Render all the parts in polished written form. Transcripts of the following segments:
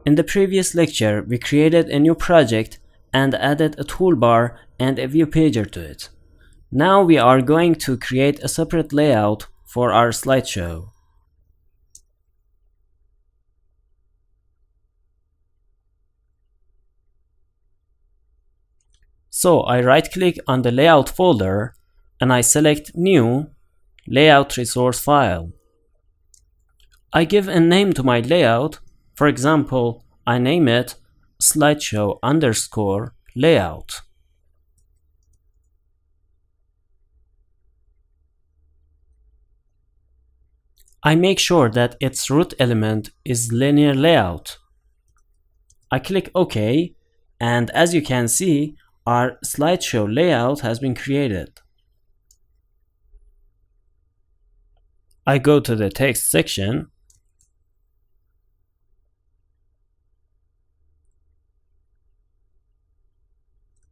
In the previous lecture, we created a new project and added a toolbar and a view pager to it. Now we are going to create a separate layout for our slideshow. So I right-click on the layout folder and I select New Layout Resource File. I give a name to my layout. For example, I name it slideshow_layout. I make sure that its root element is linear layout. I click OK, and as you can see, our slideshow layout has been created. I go to the text section.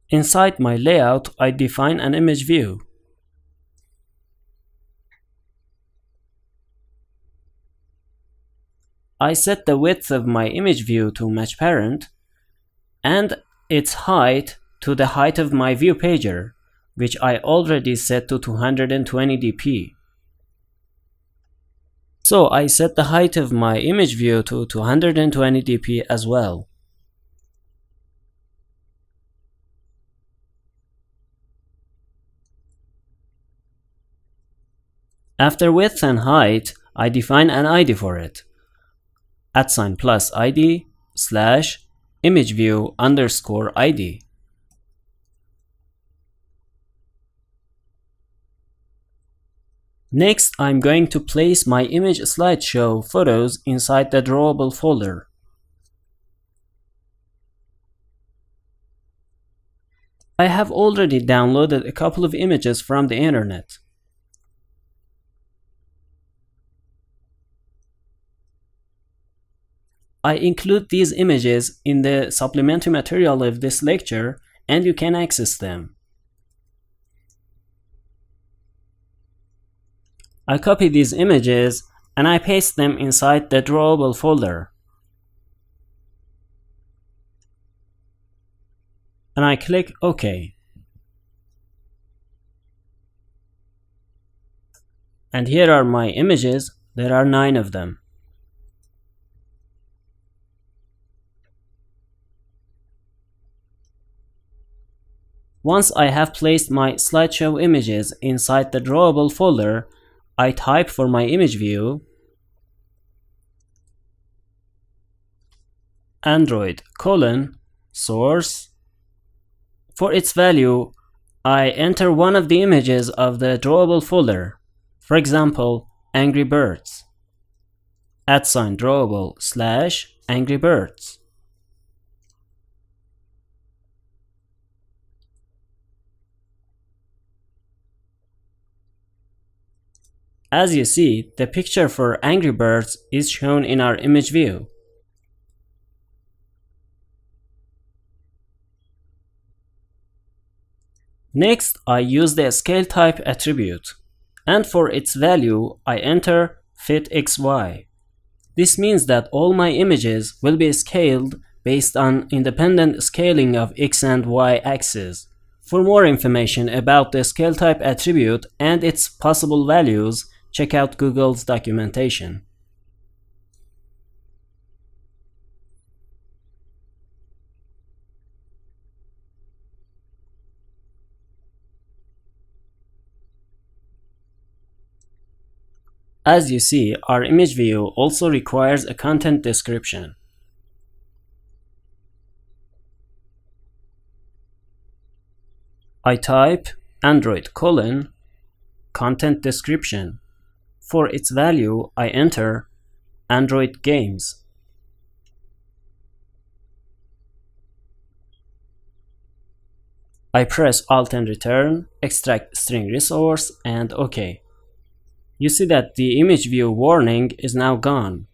Inside my layout, I define an image view. I set the width of my image view to match parent and its height to the height of my view pager, which I already set to 220 dp. So I set the height of my image view to 220 dp as well. After width and height, I define an ID for it. @ID / imageview_ID. Next, I'm going to place my image slideshow photos inside the drawable folder. I have already downloaded a couple of images from the internet. I include these images in the supplementary material of this lecture, and you can access them. I copy these images and I paste them inside the drawable folder. And I click OK. And here are my images. There are 9 of them. Once I have placed my slideshow images inside the drawable folder, I type for my image view Android:source. For its value, I enter one of the images of the drawable folder. For example, Angry Birds. @drawable/Angry Birds. As you see, the picture for Angry Birds is shown in our image view. Next, I use the scale type attribute, and for its value, I enter fitxy. This means that all my images will be scaled based on independent scaling of x and y axes. For more information about the scale type attribute and its possible values, check out Google's documentation. As you see, our image view also requires a content description. I type Android:content description. For its value, I enter Android games. I press Alt and Return, extract string resource, and OK. You see that the image view warning is now gone.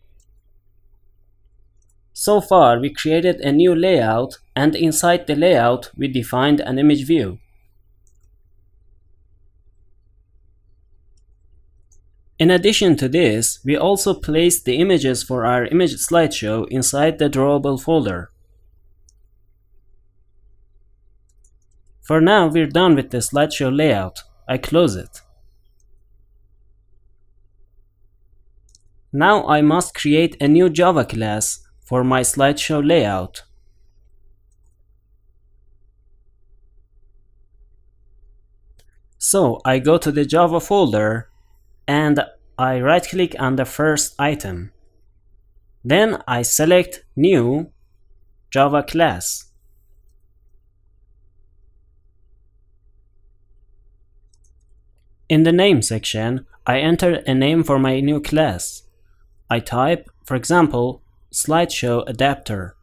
So far, we created a new layout, and inside the layout, we defined an image view. In addition to this, we also placed the images for our image slideshow inside the drawable folder. For now, we're done with the slideshow layout. I close it. Now I must create a new Java class for my slideshow layout. So I go to the Java folder and I right-click on the first item. Then I select New Java Class. In the name section, I enter a name for my new class. I type, for example, SlideShow Adapter.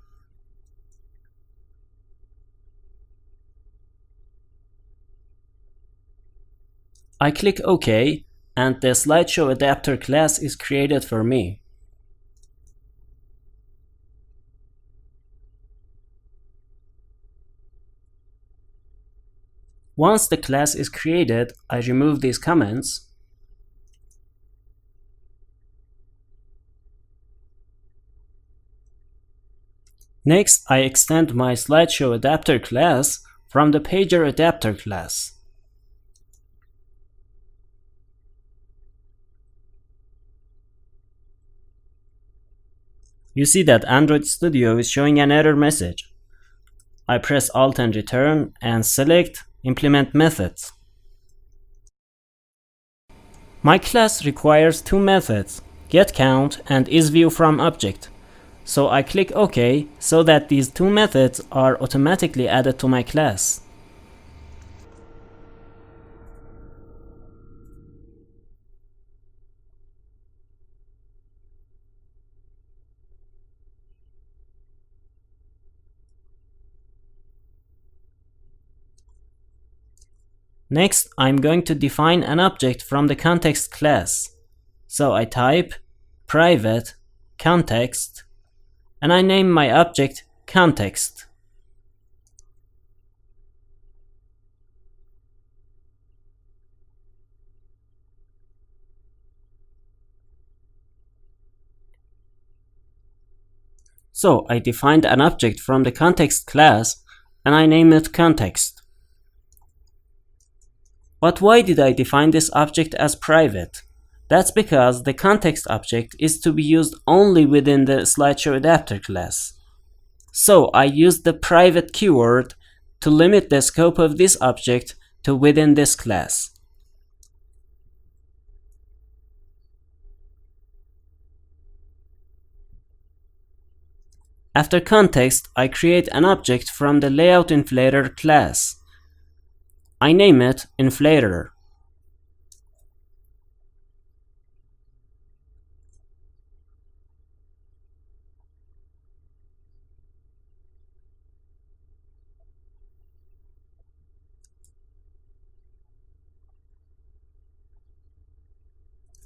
I click OK, and the SlideShow Adapter class is created for me. Once the class is created, I remove these comments. Next, I extend my SlideShow Adapter class from the PagerAdapter class. You see that Android Studio is showing an error message. I press Alt and Return and select Implement Methods. My class requires two methods, getCount and isViewFromObject. So I click OK so that these two methods are automatically added to my class. Next, I'm going to define an object from the context class. So I type private context and I name my object context. So I defined an object from the context class and I name it context. But why did I define this object as private? That's because the context object is to be used only within the SlideShow Adapter class. So I used the private keyword to limit the scope of this object to within this class. After context, I create an object from the Layout Inflator class. I name it Inflator.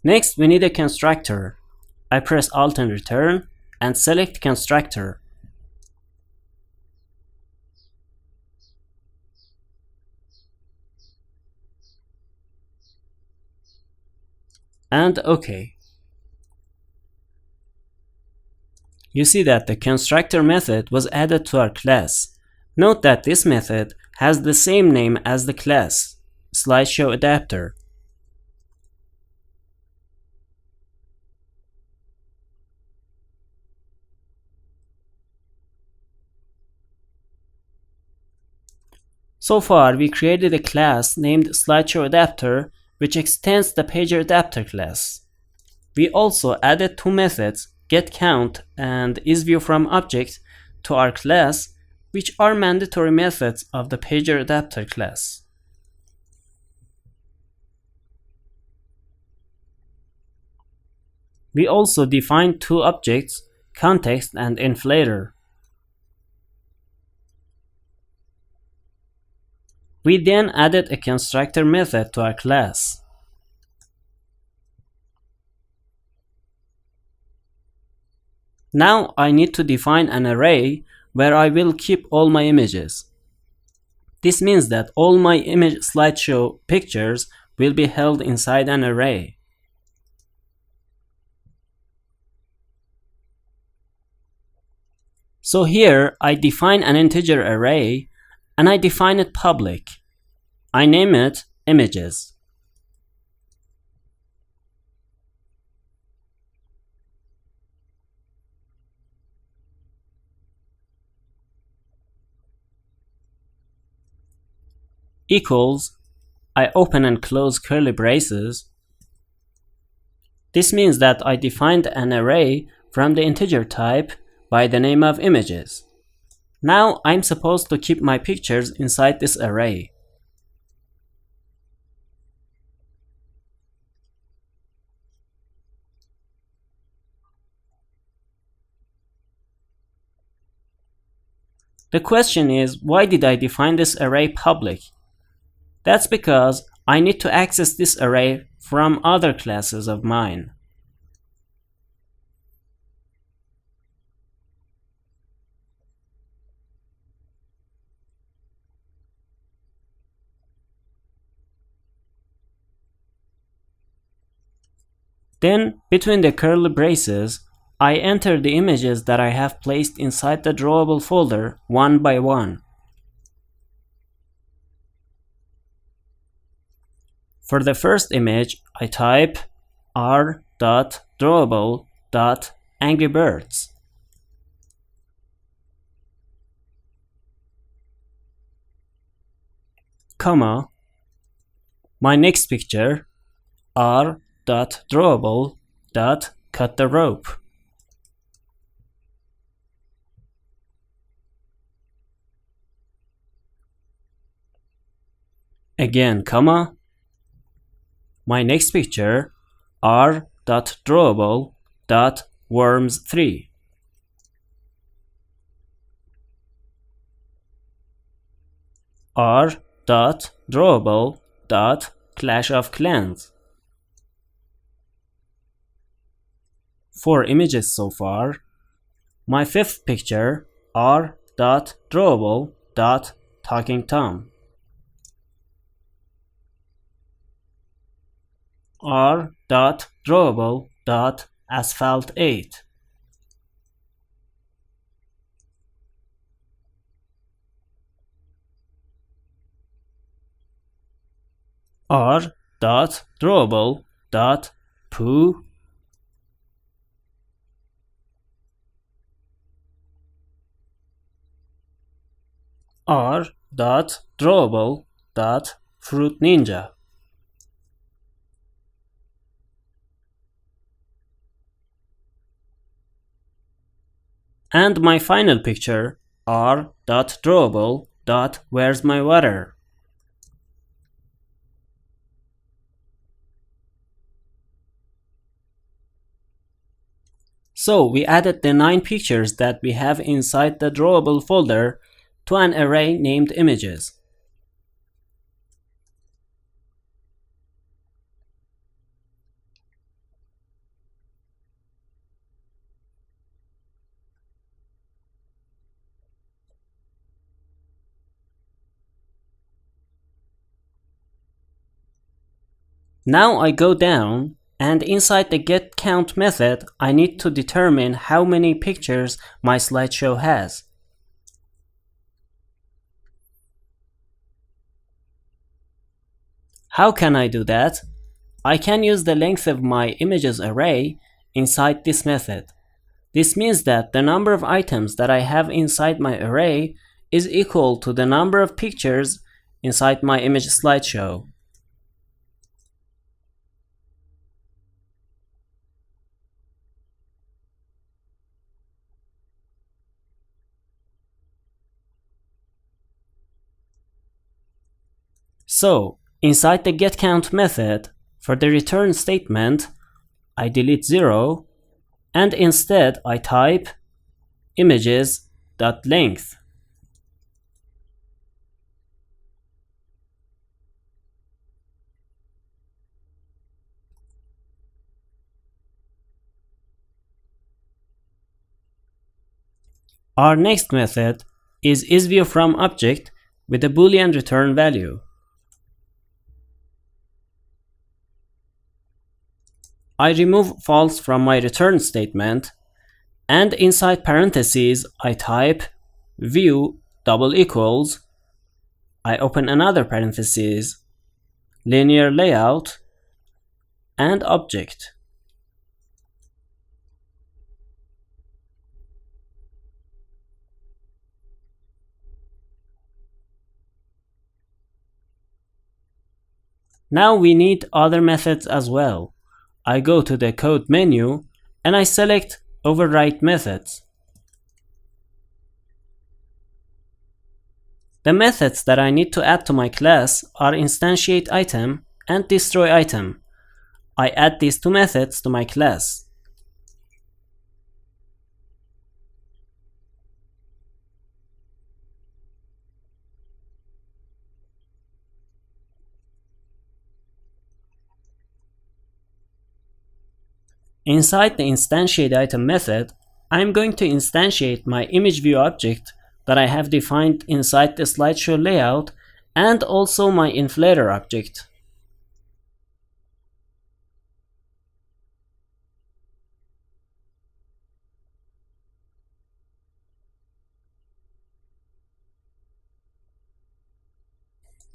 Next, we need a constructor. I press Alt and Return and select Constructor. And OK. You see that the constructor method was added to our class. Note that this method has the same name as the class, SlideShow Adapter. So far, we created a class named SlideShow Adapter which extends the PagerAdapter class. We also added two methods, getCount and isViewFromObject, to our class, which are mandatory methods of the PagerAdapter class. We also defined two objects, context and inflator. We then added a constructor method to our class. Now I need to define an array where I will keep all my images. This means that all my image slideshow pictures will be held inside an array. So here I define an integer array and I define it public. I name it images. Equals, I open and close curly braces. This means that I defined an array from the integer type by the name of images. Now I'm supposed to keep my pictures inside this array. The question is, why did I define this array public? That's because I need to access this array from other classes of mine. Then, between the curly braces, I enter the images that I have placed inside the drawable folder one by one. For the first image, I type r.drawable.angrybirds. Comma, my next picture, r.drawable.cuttherope. Again, comma, my next picture, r.drawable.worms3. r.drawable.clashofclans. 4 images so far. My fifth picture, r.drawable.talkingtom. r.drawable.asphalt8. r.drawable.poo. r.drawable.fruitninja. And my final picture, r.drawable.where'smywater. So we added the 9 pictures that we have inside the drawable folder to an array named images. Now I go down, and inside the getCount method, I need to determine how many pictures my SlideShow has. How can I do that? I can use the length of my images array inside this method. This means that the number of items that I have inside my array is equal to the number of pictures inside my image SlideShow. So, inside the getCount method, for the return statement, I delete 0, and instead I type images.length. Our next method is isViewFromObject with a Boolean return value. I remove false from my return statement and inside parentheses I type view double equals, I open another parenthesis, linear layout, and object. Now we need other methods as well. I go to the code menu and I select override methods. The methods that I need to add to my class are instantiate item and destroy item. I add these two methods to my class. Inside the instantiate item method, I am going to instantiate my image view object that I have defined inside the SlideShow layout and also my inflator object.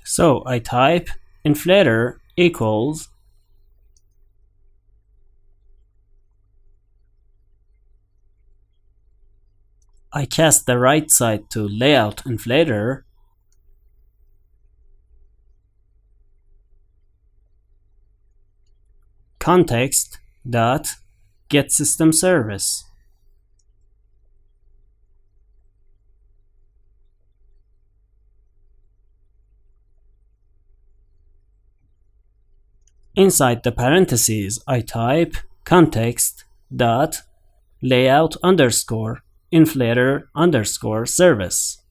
So I type inflator equals I cast the right side to layout inflator context dot get system service. Inside the parentheses I type context dot layout underscore inflator underscore service.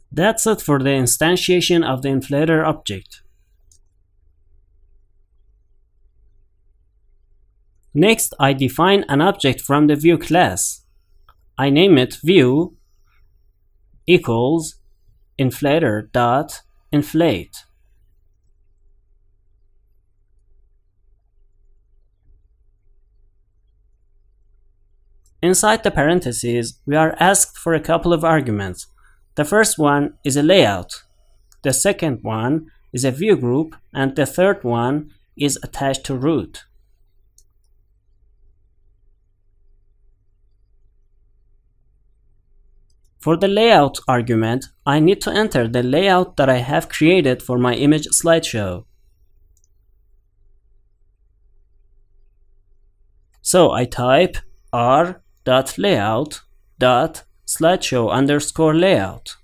That's it for the instantiation of the inflator object. Next, I define an object from the view class. I name it view equals inflator dot inflate. Inside the parentheses, we are asked for a couple of arguments. The first one is a layout. The second one is a view group, and the third one is attached to root. For the layout argument, I need to enter the layout that I have created for my image slideshow. So I type r.layout.slideshow_layout.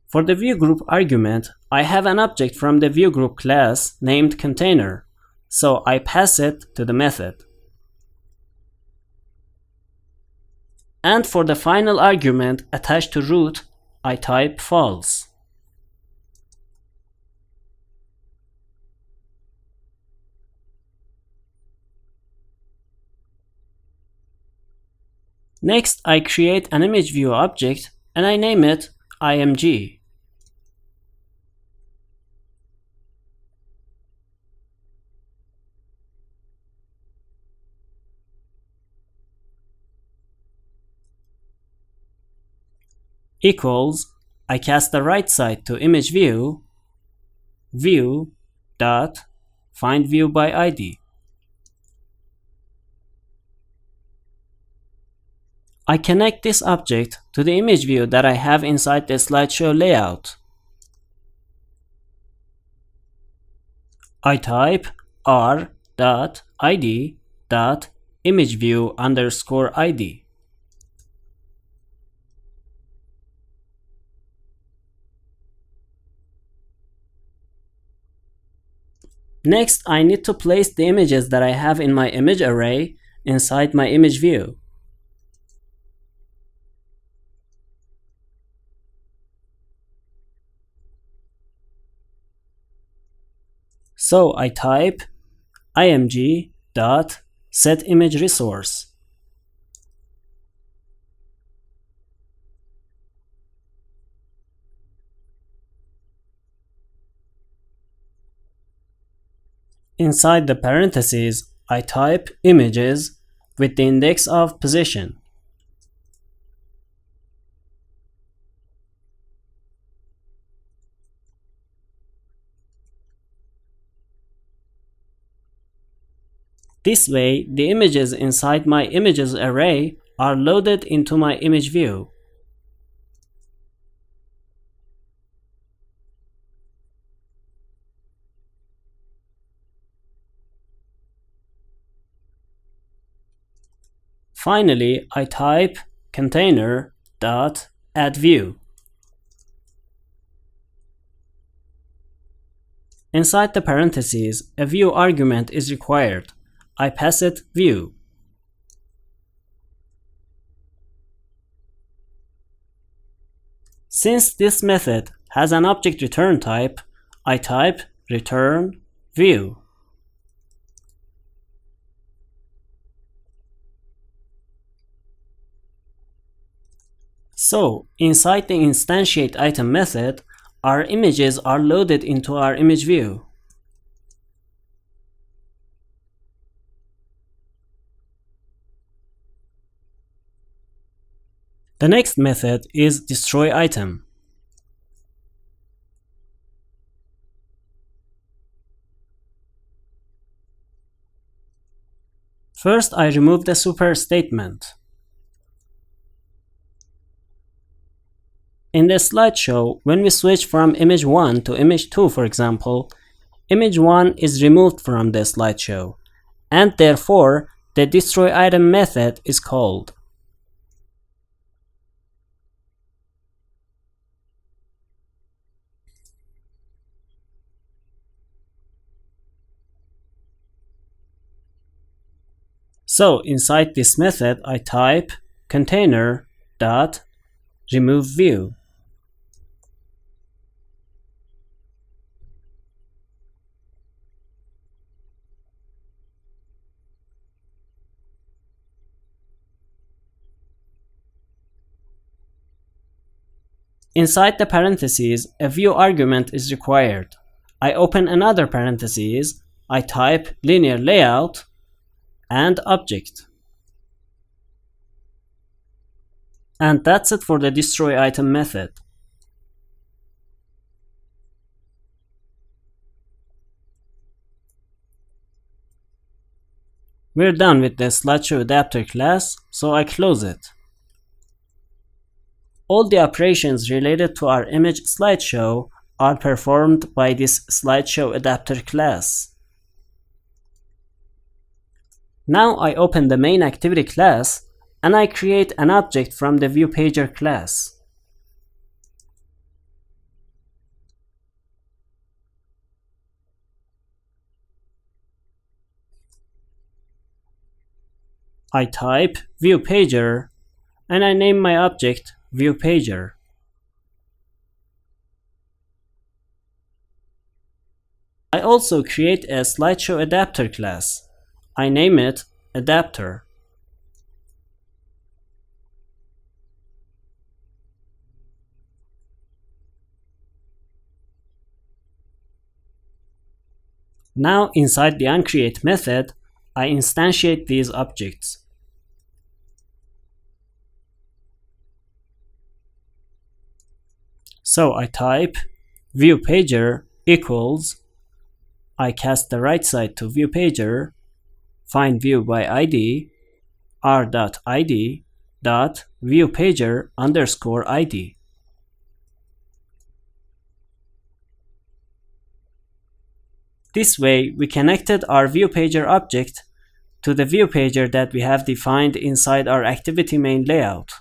For the view group argument, I have an object from the view group class named container, so I pass it to the method. And for the final argument attached to root, I type false. Next, I create an image view object and I name it img. Equals, I cast the right side to image view, view dot find view by ID. I connect this object to the image view that I have inside the slideshow layout. I type r.id.imageview_id. Next, I need to place the images that I have in my image array inside my image view. So I type img dot set image resource. Inside the parentheses, I type images with the index of position. This way, the images inside my images array are loaded into my image view. Finally, I type container.addView. Inside the parentheses, a view argument is required. I pass it view. Since this method has an object return type, I type return view. So, inside the instantiate item method, our images are loaded into our image view. The next method is destroy item. First, I remove the super statement. In the SlideShow, when we switch from image 1 to image 2, for example, image 1 is removed from the SlideShow, and therefore the destroy item method is called. So inside this method, I type container.removeView. Inside the parentheses, a view argument is required. I open another parentheses, I type linear layout and object. And that's it for the destroy item method. We're done with the SlideShow adapter class, so I close it. All the operations related to our image SlideShow are performed by this SlideShow adapter class. Now I open the main activity class and I create an object from the ViewPager class. I type ViewPager and I name my object ViewPager. I also create a SlideShow adapter class. I name it Adapter. Now inside the onCreate method, I instantiate these objects. So I type ViewPager equals, I cast the right side to ViewPager, find view by ID, r.id dot ViewPager underscore ID. This way, we connected our ViewPager object to the ViewPager that we have defined inside our activity main layout.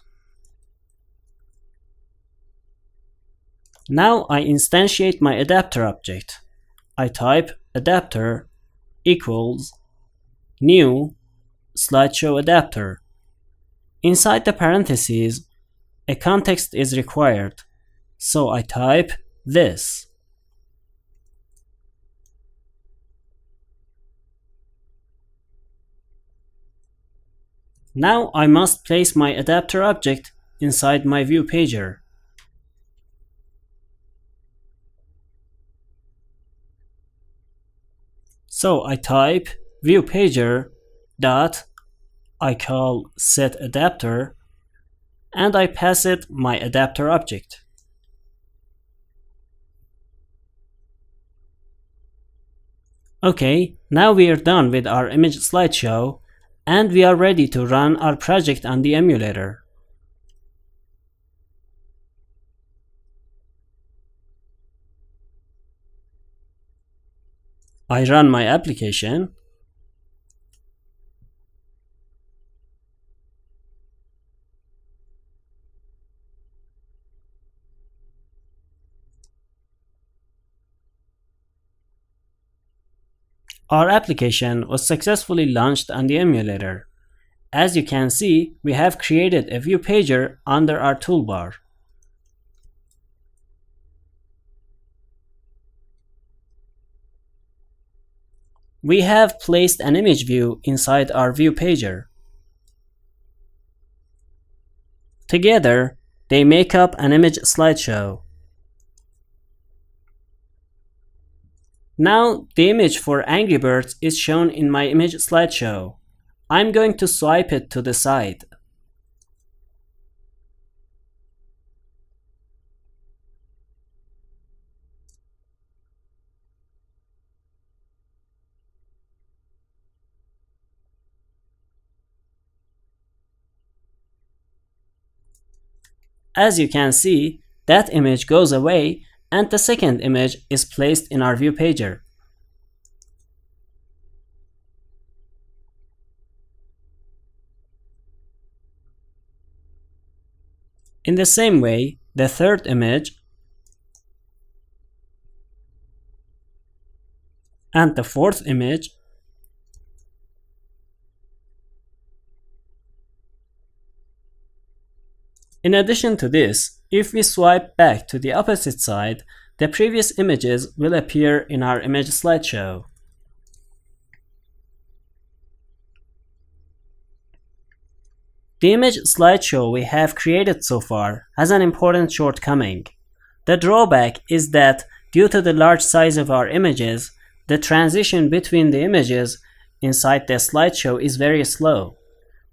Now I instantiate my adapter object. I type adapter equals new SlideShow adapter. Inside the parentheses, a context is required, so I type this. Now I must place my adapter object inside my view pager. So I type view pager dot, I call set adapter, and I pass it my adapter object. Okay, now we are done with our image slideshow and we are ready to run our project on the emulator. I run my application. Our application was successfully launched on the emulator. As you can see, we have created a view pager under our toolbar. We have placed an image view inside our view pager. Together, they make up an image slideshow. Now, the image for Angry Birds is shown in my image slideshow. I'm going to swipe it to the side. As you can see, that image goes away and the second image is placed in our view pager. In the same way, the third image and the fourth image In addition to this, if we swipe back to the opposite side, the previous images will appear in our image slideshow. The image slideshow we have created so far has an important shortcoming. The drawback is that due to the large size of our images, the transition between the images inside the slideshow is very slow.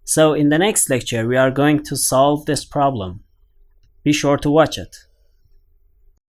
So in the next lecture, we are going to solve this problem. Be sure to watch it.